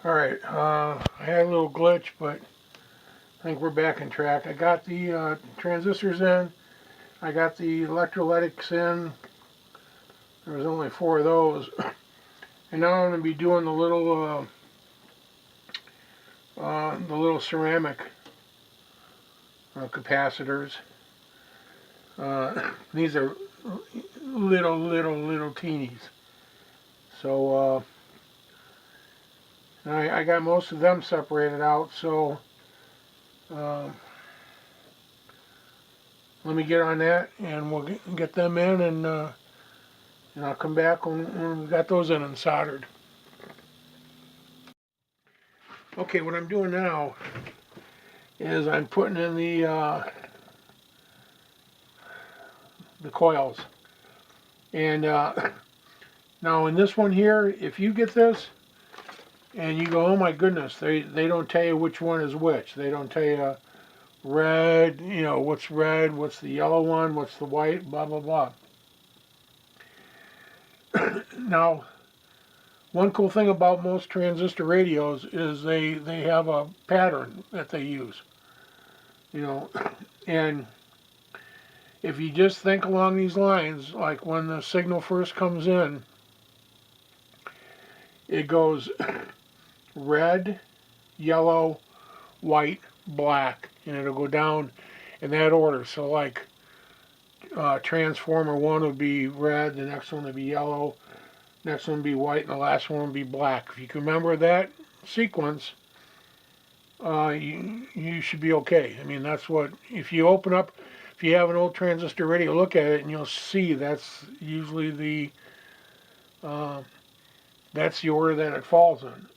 Alright, I had a little glitch, but I think we're back on track. I got the transistors in. I got the electrolytics in. There was only 4 of those. And now I'm going to be doing the little ceramic capacitors. These are little teenies. So I got most of them separated out. So let me get on that, and we'll get them in, and I'll come back when we got those in and soldered. Okay, what I'm doing now is I'm putting in the coils, and now in this one here, if you get this and you go, oh my goodness, they don't tell you which one is which. They don't tell you red, what's red, what's the yellow one, what's the white, blah blah blah. Now, one cool thing about most transistor radios is they have a pattern that they use, and if you just think along these lines, like when the signal first comes in, it goes red, yellow, white, black, and it'll go down in that order. So like transformer 1 would be red, the next one would be yellow, next one would be white, and the last one would be black. If you can remember that sequence, you should be okay. I mean, that's what, if you have an old transistor radio, look at it and you'll see that's usually the order that it falls in.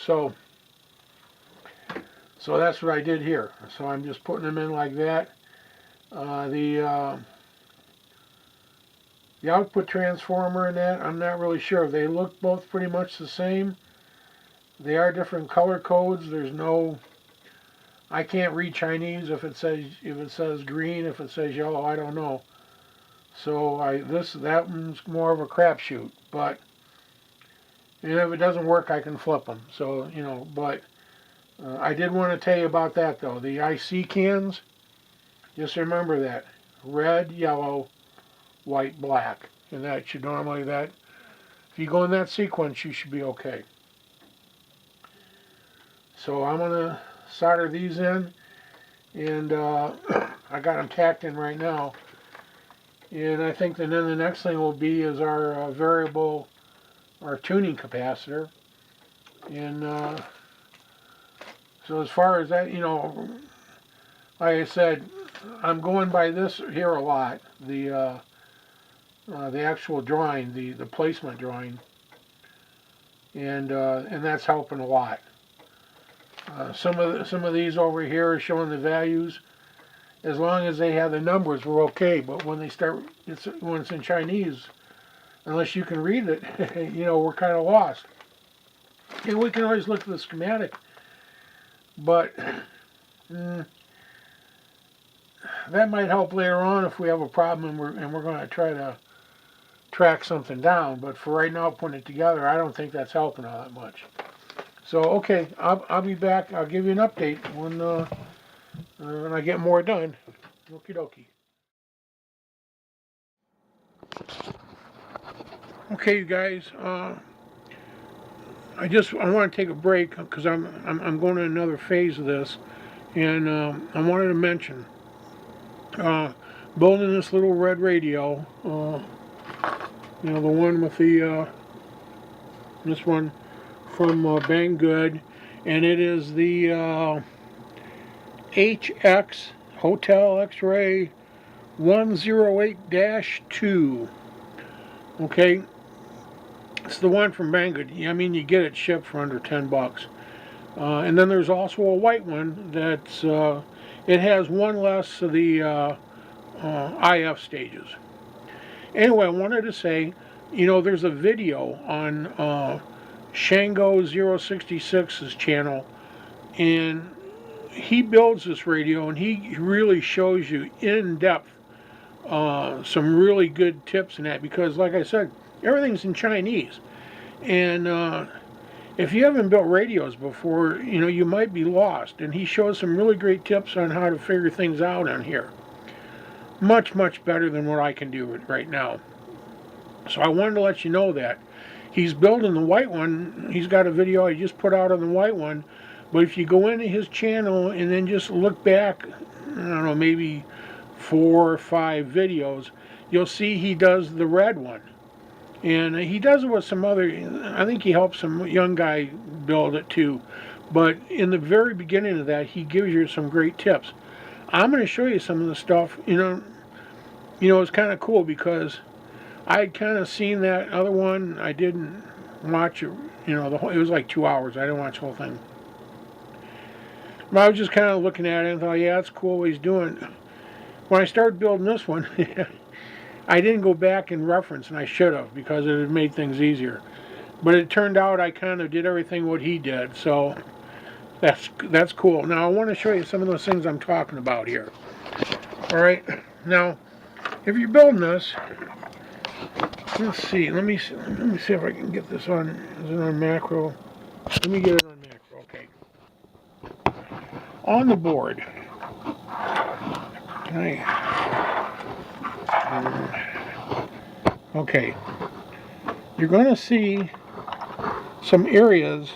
So that's what I did here. So I'm just putting them in like that. The output transformer and that, I'm not really sure. They look both pretty much the same. They are different color codes. There's no, I can't read Chinese if it says green, if it says yellow, I don't know. So that one's more of a crapshoot. But if it doesn't work, I can flip them. So but I did want to tell you about that though. The IC cans, just remember that red, yellow, white, black, and that should normally if you go in that sequence, you should be okay. So I'm gonna solder these in, and I got them tacked in right now. And I think that then the next thing will be is our variable, our tuning capacitor. And so as far as that, like I said, I'm going by this here a lot. The actual drawing, the placement drawing, and that's helping a lot. Some of these over here are showing the values. As long as they have the numbers, we're okay. But when they start, when it's in Chinese, unless you can read it, we're kind of lost. And we can always look at the schematic, but that might help later on if we have a problem and we're going to try to track something down. But for right now, putting it together, I don't think that's helping all that much. So okay, I'll be back. I'll give you an update when I get more done. Okie dokie. Okay, you guys. I want to take a break because I'm going to another phase of this, and I wanted to mention building this little red radio. The one with this one from Banggood, and it is the HX Hotel X-Ray 108-2. Okay, it's the one from Banggood. I mean, you get it shipped for under $10. And then there's also a white one that's it has one less of the IF stages. Anyway, I wanted to say, there's a video on Shango 066's channel, and he builds this radio, and he really shows you in depth some really good tips in that, because like I said, everything's in Chinese, and if you haven't built radios before, you might be lost. And he shows some really great tips on how to figure things out on here. Much, much better than what I can do right now. So I wanted to let you know that. He's building the white one. He's got a video I just put out on the white one. But if you go into his channel and then just look back, I don't know, maybe 4 or 5 videos, you'll see he does the red one. And he does it with some other, I think he helps some young guy build it too. But in the very beginning of that, he gives you some great tips. I'm going to show you some of the stuff. It's kind of cool because I had kind of seen that other one. I didn't watch it, it was like 2 hours. I didn't watch the whole thing. But I was just kind of looking at it and thought, yeah, that's cool what he's doing. When I started building this one, I didn't go back and reference, and I should have, because it had made things easier. But it turned out I kind of did everything what he did, so that's cool. Now I want to show you some of those things I'm talking about here. All right, now if you're building this, let's see. Let me see if I can get this on. Is it on macro? Let me get it on macro. Okay. On the board. Okay. You're going to see some areas.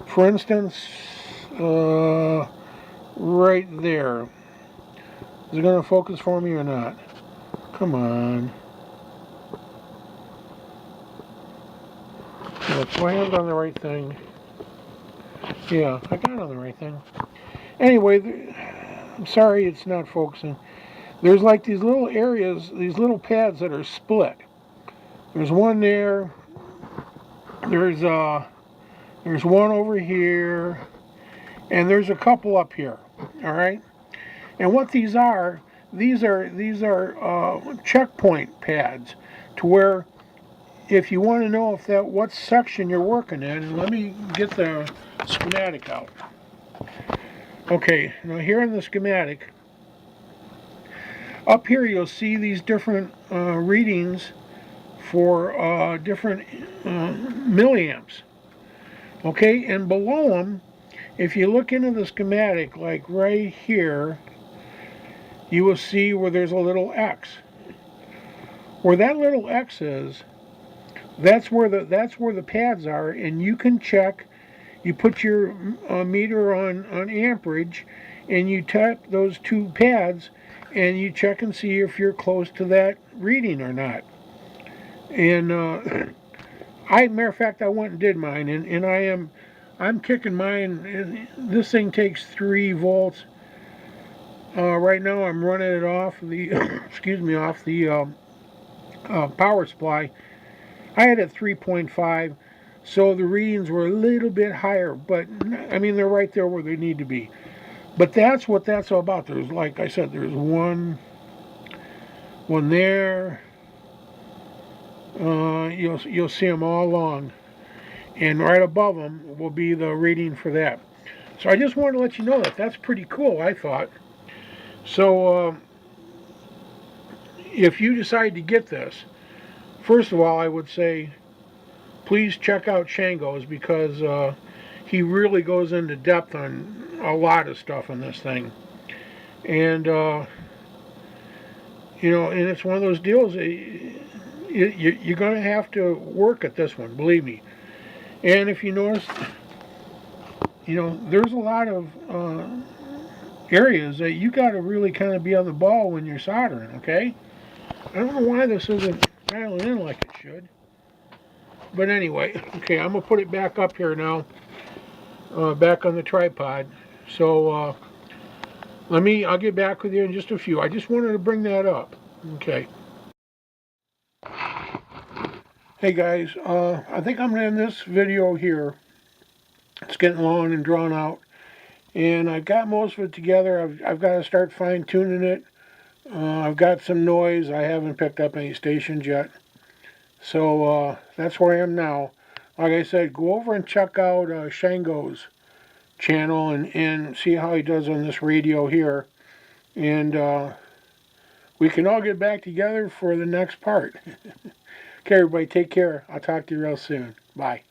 For instance, right there. Is it going to focus for me or not? Come on. Look, my hand's on the right thing. Yeah, I got it on the right thing. Anyway, I'm sorry it's not focusing. There's like these little areas, these little pads that are split. There's one there. There's one over here, and there's a couple up here. All right. And what these are checkpoint pads, to where if you want to know what section you're working in, and let me get the schematic out. Okay, now here in the schematic, up here you'll see these different readings for different milliamps. Okay, and below them, if you look into the schematic, like right here, you will see where there's a little X. Where that little X is, that's where the pads are, and you can check. You put your meter on amperage, and you tap those 2 pads, and you check and see if you're close to that reading or not. And matter of fact, I went and did mine, and I'm kicking mine. This thing takes 3 volts. Right now, I'm running it off the off the power supply. I had it 3.5. So the readings were a little bit higher, but I mean, they're right there where they need to be. But that's what that's all about. There's, like I said, there's one there. You'll see them all along, and right above them will be the reading for that. So I just wanted to let you know that that's pretty cool, I thought. So if you decide to get this, first of all, I would say, please check out Shango's, because he really goes into depth on a lot of stuff on this thing. And, and it's one of those deals, you're going to have to work at this one, believe me. And if you notice, there's a lot of areas that you got to really kind of be on the ball when you're soldering, okay? I don't know why this isn't dialing in like it should. But anyway, okay, I'm going to put it back up here now, back on the tripod. So I'll get back with you in just a few. I just wanted to bring that up. Okay. Hey guys, I think I'm going to end this video here. It's getting long and drawn out. And I've got most of it together. I've got to start fine-tuning it. I've got some noise. I haven't picked up any stations yet. So that's where I am now. Like I said, go over and check out Shango's channel and see how he does on this radio here. And we can all get back together for the next part. Okay, everybody, take care. I'll talk to you real soon. Bye.